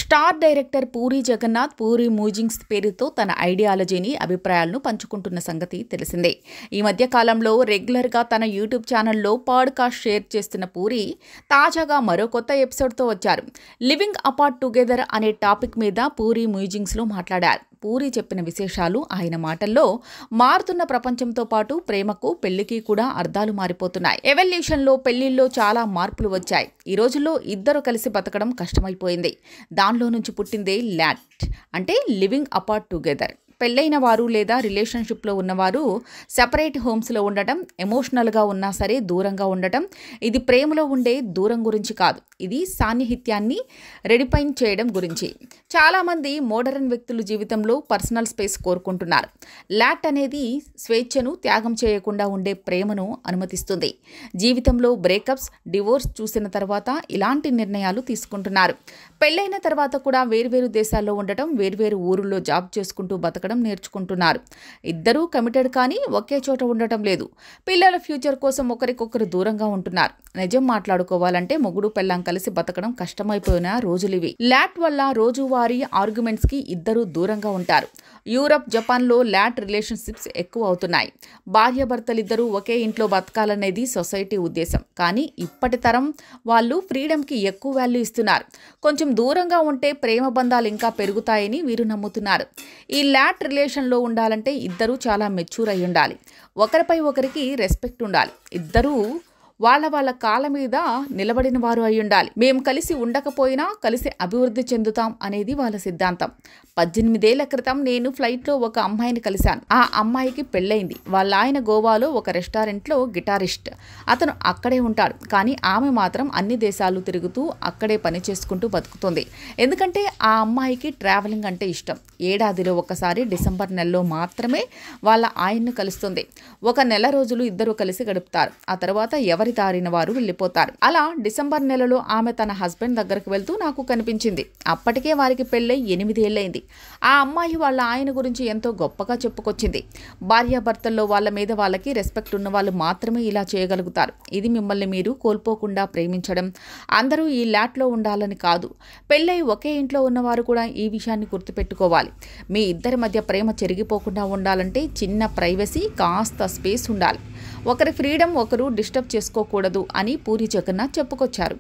Star director puri Jagannadh puri మూజింగ్స్ పేరుతో తన ఐడియాలజీని అభిప్రాయాలను పంచుకుంటున్న సంగతి తెలిసిందే. ఈ మధ్య కాలంలో రెగ్యులర్గా తన యూట్యూబ్ ఛానల్లో పాడ్కాస్ట్ షేర్ చేస్తున్న పూరి తాజాగా మరో కొత్త ఎపిసోడ్తో వచ్చారు. లివింగ్ అపార్ట్ టుగెదర్ అనే టాపిక్ మీద పూరి మూజింగ్స్లో మాట్లాడారు. పూరి చెప్పిన విశేషాలు ఆయన మాటల్లో మారుతున్న ప్రపంచంతో పాటు ప్రేమకు పెళ్లికి కూడా అర్థాలు మారిపోతున్నాయి. ఎవల్యూషన్లో పెళ్లిల్లో చాలా మార్పులు వచ్చాయి. ఈ రోజుల్లో ఇద్దరు కలిసి బతకడం కష్టమైపోయింది. దానిలో నుంచి పుట్టిందే ల్యాట్ అంటే లివింగ్ అపార్ట్ టుగెదర్. పెళ్ళైన వారు లేదా రిలేషన్షిప్లో ఉన్నవారు సెపరేట్ హోమ్స్లో ఉండటం, ఎమోషనల్గా ఉన్నా సరే దూరంగా ఉండటం. ఇది ప్రేమలో ఉండే దూరం గురించి కాదు, ఇది సాన్నిహిత్యాన్ని రెడిఫైన్ చేయడం గురించి. చాలామంది మోడర్న్ వ్యక్తులు జీవితంలో పర్సనల్ స్పేస్ కోరుకుంటున్నారు. ల్యాట్ అనేది స్వేచ్ఛను త్యాగం చేయకుండా ఉండే ప్రేమను అనుమతిస్తుంది. జీవితంలో బ్రేకప్స్, డివోర్స్ చూసిన తర్వాత ఇలాంటి నిర్ణయాలు తీసుకుంటున్నారు. పెళ్ళైన తర్వాత కూడా వేర్వేరు దేశాల్లో ఉండటం, వేర్వేరు ఊరుల్లో జాబ్ చేసుకుంటూ బతకడం నేర్చుకుంటున్నారు. ఇద్దరూ కమిటెడ్ కానీ ఒకే చోట ఉండటం లేదు. పిల్లల ఫ్యూచర్ కోసం ఒకరికొకరు దూరంగా ఉంటున్నారు. నిజం మాట్లాడుకోవాలంటే మొగుడు పెళ్ళాం కలిసి బతకడం కష్టమైపోయిన రోజులివి. ల్యాట్ వల్ల రోజువారీ ఆర్గ్యుమెంట్స్కి ఇద్దరూ దూరంగా ఉంటారు. యూరప్, జపాన్లో ల్యాట్ రిలేషన్షిప్స్ ఎక్కువ అవుతున్నాయి. భార్యాభర్తలిద్దరూ ఒకే ఇంట్లో బతకాలనేది సొసైటీ ఉద్దేశం. కానీ ఇప్పటి తరం వాళ్ళు ఫ్రీడమ్కి ఎక్కువ వాల్యూ ఇస్తున్నారు. కొంచెం దూరంగా ఉంటే ప్రేమ బంధాలు ఇంకా పెరుగుతాయని వీరు నమ్ముతున్నారు. ఈ ల్యాట్ రిలేషన్లో ఉండాలంటే ఇద్దరూ చాలా మెచ్యూర్ అయి ఉండాలి. ఒకరిపై ఒకరికి రెస్పెక్ట్ ఉండాలి. ఇద్దరూ వాళ్ళ కాళ్ళ మీద నిలబడిన వారు అయి ఉండాలి. మేము కలిసి ఉండకపోయినా కలిసి అభివృద్ధి చెందుతాం అనేది వాళ్ళ సిద్ధాంతం. 18 ఏళ్ల క్రితం నేను ఫ్లైట్లో ఒక అమ్మాయిని కలిశాను. ఆ అమ్మాయికి పెళ్ళైంది. వాళ్ళ ఆయన గోవాలో ఒక రెస్టారెంట్లో గిటారిస్ట్. అతను అక్కడే ఉంటాడు. కానీ ఆమె మాత్రం అన్ని దేశాలు తిరుగుతూ అక్కడే పని చేసుకుంటూ బతుకుతుంది. ఎందుకంటే ఆ అమ్మాయికి ట్రావెలింగ్ అంటే ఇష్టం. ఏడాదిలో ఒకసారి డిసెంబర్ నెలలో మాత్రమే వాళ్ళ ఆయన్ను కలుస్తుంది. ఒక నెల రోజులు ఇద్దరు కలిసి గడుపుతారు. ఆ తర్వాత ఎవరి దారిన వారు వెళ్ళిపోతారు. అలా డిసెంబర్ నెలలో ఆమె తన హస్బెండ్ దగ్గరకు వెళ్తూ నాకు కనిపించింది. అప్పటికే వారికి పెళ్ళై 8 ఏళ్ళైంది. ఆ అమ్మాయి వాళ్ళ ఆయన గురించి ఎంతో గొప్పగా చెప్పుకొచ్చింది. భార్యాభర్తల్లో వాళ్ళ మీద వాళ్ళకి రెస్పెక్ట్ ఉన్న వాళ్ళు మాత్రమే ఇలా చేయగలుగుతారు. ఇది మిమ్మల్ని మీరు కోల్పోకుండా ప్రేమించడం. అందరూ ఈ ల్యాట్లో ఉండాలని కాదు. పెళ్ళై ఒకే ఇంట్లో ఉన్నవారు కూడా ఈ విషయాన్ని గుర్తుపెట్టుకోవాలి. మీ ఇద్దరి మధ్య ప్రేమ చెరిగిపోకుండా ఉండాలంటే చిన్న ప్రైవసీ, కాస్త స్పేస్ ఉండాలి. ఒకరి ఫ్రీడమ్ ఒకరు డిస్టర్బ్ చేసుకోకూడదు అని పూరి జగన్నాథ్ చెప్పుకొచ్చారు.